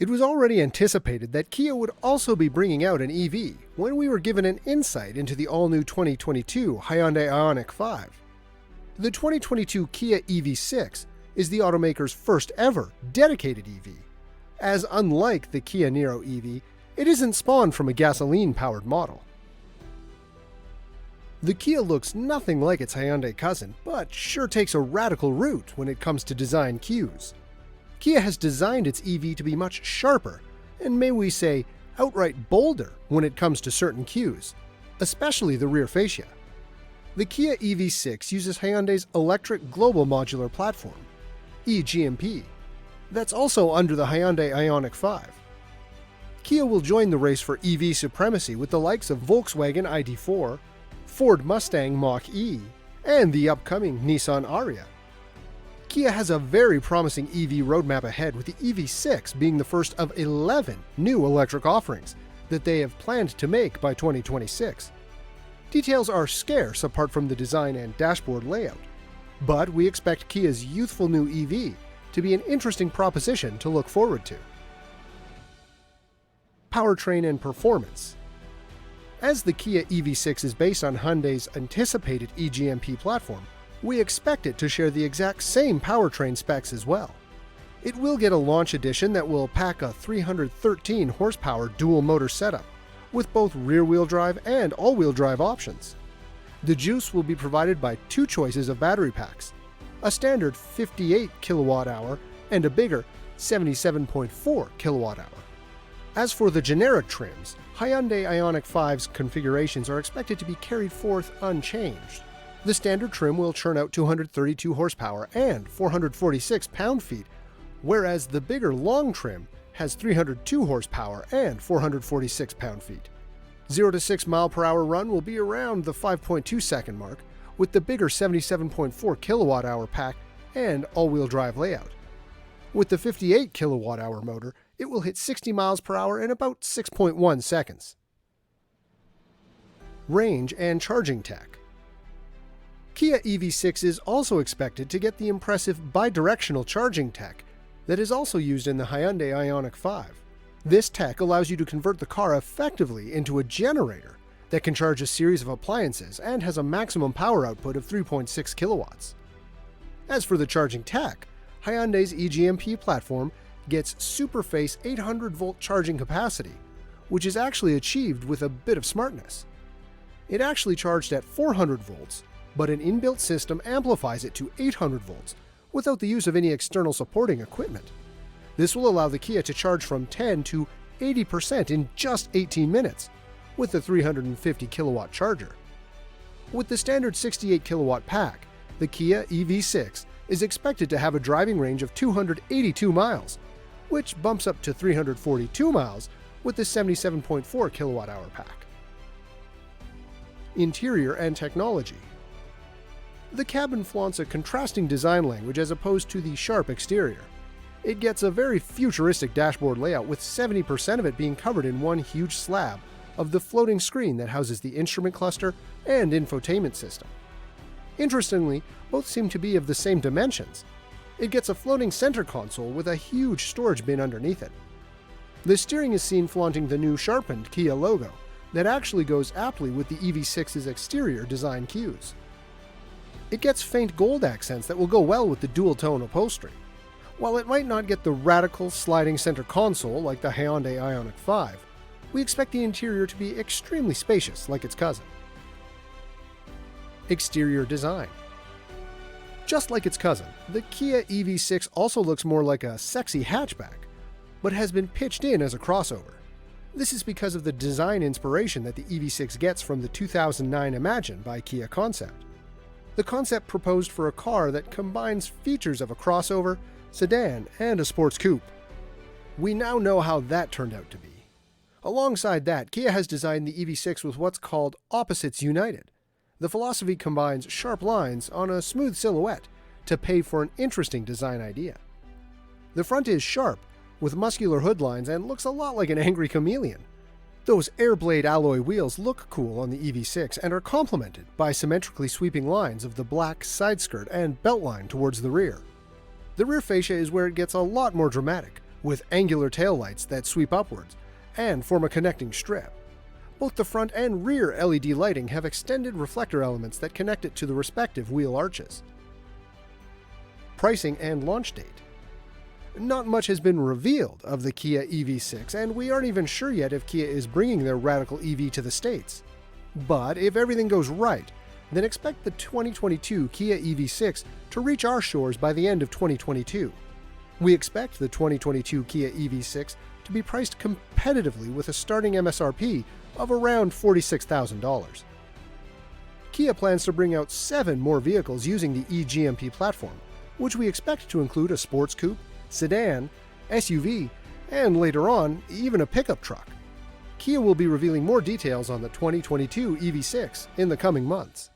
It was already anticipated that Kia would also be bringing out an EV when we were given an insight into the all-new 2022 Hyundai IONIQ 5. The 2022 Kia EV6 is the automaker's first ever dedicated EV, as unlike the Kia Niro EV, it isn't spawned from a gasoline-powered model. The Kia looks nothing like its Hyundai cousin, but sure takes a radical route when it comes to design cues. Kia has designed its EV to be much sharper, and may we say, outright bolder when it comes to certain cues, especially the rear fascia. The Kia EV6 uses Hyundai's electric global modular platform, E-GMP, that's also under the Hyundai IONIQ 5. Kia will join the race for EV supremacy with the likes of Volkswagen ID.4, Ford Mustang Mach-E, and the upcoming Nissan Ariya. Kia has a very promising EV roadmap ahead, with the EV6 being the first of 11 new electric offerings that they have planned to make by 2026. Details are scarce apart from the design and dashboard layout, but we expect Kia's youthful new EV to be an interesting proposition to look forward to. Powertrain and performance. As the Kia EV6 is based on Hyundai's anticipated E-GMP platform, we expect it to share the exact same powertrain specs as well. It will get a launch edition that will pack a 313 horsepower dual motor setup, with both rear-wheel drive and all-wheel drive options. The juice will be provided by two choices of battery packs, a standard 58 kWh and a bigger 77.4 kWh. As for the generic trims, Hyundai IONIQ 5's configurations are expected to be carried forth unchanged. The standard trim will churn out 232 horsepower and 446 pound-feet, whereas the bigger long trim has 302 horsepower and 446 pound-feet. 0 to 6 mile/hour run will be around the 5.2 second mark, with the bigger 77.4 kWh pack and all-wheel drive layout. With the 58 kWh motor, it will hit 60 miles/hour in about 6.1 seconds. Range and charging tech. Kia EV6 is also expected to get the impressive bidirectional charging tech that is also used in the Hyundai IONIQ 5. This tech allows you to convert the car effectively into a generator that can charge a series of appliances and has a maximum power output of 3.6 kilowatts. As for the charging tech, Hyundai's E-GMP platform gets Superface 800-volt charging capacity, which is actually achieved with a bit of smartness. It actually charged at 400 volts, but an inbuilt system amplifies it to 800 volts without the use of any external supporting equipment. This will allow the Kia to charge from 10 to 80% in just 18 minutes with the 350 kilowatt charger. With the standard 68 kilowatt pack, the Kia EV6 is expected to have a driving range of 282 miles, which bumps up to 342 miles with the 77.4 kilowatt-hour pack. Interior and technology. The cabin flaunts a contrasting design language as opposed to the sharp exterior. It gets a very futuristic dashboard layout, with 70% of it being covered in one huge slab of the floating screen that houses the instrument cluster and infotainment system. Interestingly, both seem to be of the same dimensions. It gets a floating center console with a huge storage bin underneath it. The steering is seen flaunting the new sharpened Kia logo that actually goes aptly with the EV6's exterior design cues. It gets faint gold accents that will go well with the dual-tone upholstery. While it might not get the radical sliding center console like the Hyundai IONIQ 5, we expect the interior to be extremely spacious like its cousin. Exterior design. Just like its cousin, the Kia EV6 also looks more like a sexy hatchback, but has been pitched in as a crossover. This is because of the design inspiration that the EV6 gets from the 2009 Imagine by Kia concept. The concept proposed for a car that combines features of a crossover, sedan, and a sports coupe. We now know how that turned out to be. Alongside that, Kia has designed the EV6 with what's called opposites united. The philosophy combines sharp lines on a smooth silhouette to pay for an interesting design idea. The front is sharp, with muscular hood lines, and looks a lot like an angry chameleon. Those airblade alloy wheels look cool on the EV6 and are complemented by symmetrically sweeping lines of the black side skirt and beltline towards the rear. The rear fascia is where it gets a lot more dramatic, with angular taillights that sweep upwards and form a connecting strip. Both the front and rear LED lighting have extended reflector elements that connect it to the respective wheel arches. Pricing and launch date. Not much has been revealed of the Kia EV6, and we aren't even sure yet if Kia is bringing their radical EV to the States. But if everything goes right, then expect the 2022 Kia EV6 to reach our shores by the end of 2022. We expect the 2022 Kia EV6 to be priced competitively with a starting MSRP of around $46,000. Kia plans to bring out 7 more vehicles using the E-GMP platform, which we expect to include a sports coupe, sedan, SUV, and later on, even a pickup truck. Kia will be revealing more details on the 2022 EV6 in the coming months.